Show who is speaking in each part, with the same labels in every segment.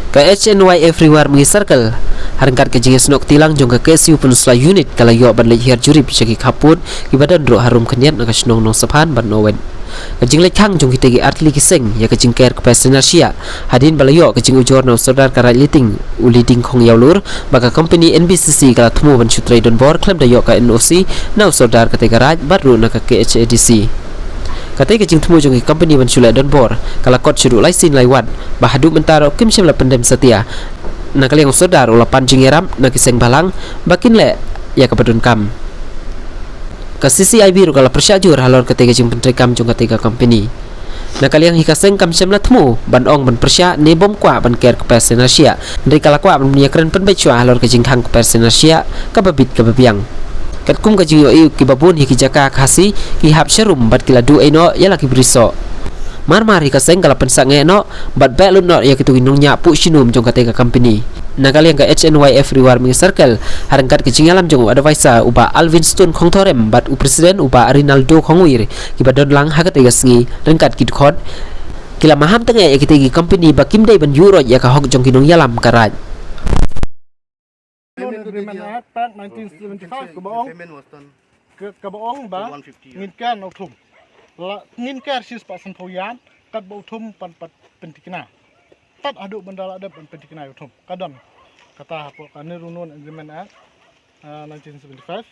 Speaker 1: Ka HNY Everywhere mengisarkan harangkat ke jingis nok tilang jong ke KSU penusla unit kalau yo ban leh juri picaki kaput ibadan ro harum keniat nak snong nong sepan ban nowen kajing leh kang jong kitegi artli kiseng ya kajing care ke Asia hadin balayo kajing ujor no saudar karai liting uliding khong yaulur baka company NBCC kala thumu ban sutrai don bor klem dayo ka NOC na saudar kate garaj baru nak ke HADC katai kajing thumu jong company ban sulai don bor kala kot syuru laisin laiwan bahadu mentaro kim simla pendem setia nakali yang saudar ulah pancing yaram nak kiseng balang bakin le ya kepadun kam ke CCIB ru kala persyajur halor ketiga jing pentri kam jong ketiga company nakali yang hikaseng kam semla temu ban ong ban persya ne bom kwa ban care ke Asia dari kala kwa ban punya keren pen becua halor ke jing hang ke Asia ke babit ke babiang kat kum ke jing yo ki babun hiki jaka khasi ki hap syarum bat kila du eno ya laki beriso mar hikaseng kala pensak ngeno bat bek lun no ya kitu ginung nya pu sinum jong ketiga company nakali yang ke HNY Everywhere mengisarkan harangkat ke jingalam jong advisor uba Alvin Stone khong thorem bat u presiden uba Rinaldo khongwir kiba don lang hakat ega sengi rengkat kid khot kila maham tenge ya kitegi company bakim dai ban euro ya ka hok jong kinung yalam karaj
Speaker 2: 1975 ke baong ba ngin kan au thum la ngin kan sis pa san thoyan kat bau thum pan pat pentikna tat adu bandala ada pentikna au thum kadam kata hapo kan runun agreement act 1975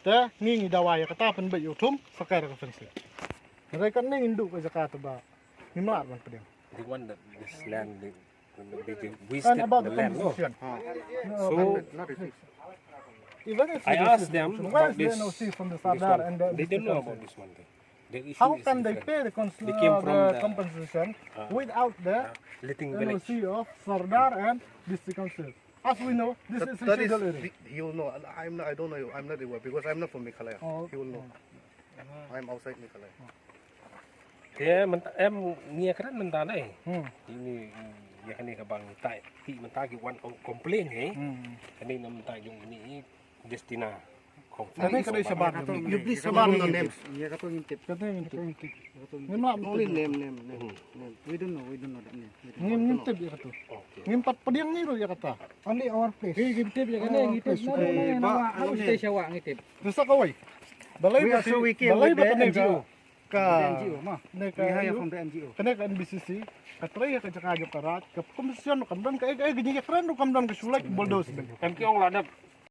Speaker 2: te ngi dawai kata pen be au thum sakar ka fensi re kan ngin du ka jakarta ba ni mat ban pedeng
Speaker 3: the one that this land we step the land no. So
Speaker 2: even if
Speaker 3: I asked them
Speaker 2: where
Speaker 3: about
Speaker 2: is
Speaker 3: this,
Speaker 2: the NOC from the
Speaker 3: this
Speaker 2: Sardar
Speaker 3: one.
Speaker 2: and
Speaker 3: They don't know about this one thing. The issue
Speaker 2: how
Speaker 3: is
Speaker 2: can
Speaker 3: is
Speaker 2: they
Speaker 3: that
Speaker 2: pay the
Speaker 3: they came from the
Speaker 2: compensation without the
Speaker 3: letting village.
Speaker 2: NOC of Sardar and district council? As we know, this is
Speaker 4: That is,
Speaker 2: illegal area.
Speaker 4: he will know. I don't know. I'm not aware because I'm not from Meghalaya.
Speaker 2: Oh,
Speaker 4: He will know. I'm outside Meghalaya.
Speaker 3: Yeah, em nghe cái mình ta này.
Speaker 2: Hmm.
Speaker 3: Ini ya kan ni kabang tai ki mentah ki one complain eh. Kan ni nam tai yung ini destina.
Speaker 2: Kami kada sabar.
Speaker 4: You please sabar the names.
Speaker 2: Kata ngintip. Ngimam
Speaker 4: Only name.
Speaker 5: We don't know that name.
Speaker 2: ngintip ya kata. Ngimpat pediang ni ro ya kata.
Speaker 5: Only our place.
Speaker 2: Ngintip ya kana ngintip.
Speaker 5: How stay siya ngitip.
Speaker 2: Rusak kawai. Balai ba
Speaker 5: So we came
Speaker 2: balai
Speaker 5: with
Speaker 2: ba
Speaker 5: the
Speaker 2: tanay
Speaker 5: NGO.
Speaker 2: ka
Speaker 5: NGO ma.
Speaker 2: ne
Speaker 5: We hire
Speaker 2: ka
Speaker 5: from the NGO.
Speaker 2: kena ka NBCC katray ka jaka karat ka komisyon kam don ka ay ganyan ka friend kam don ka sulak bulldoze
Speaker 3: Kan ki ong ladap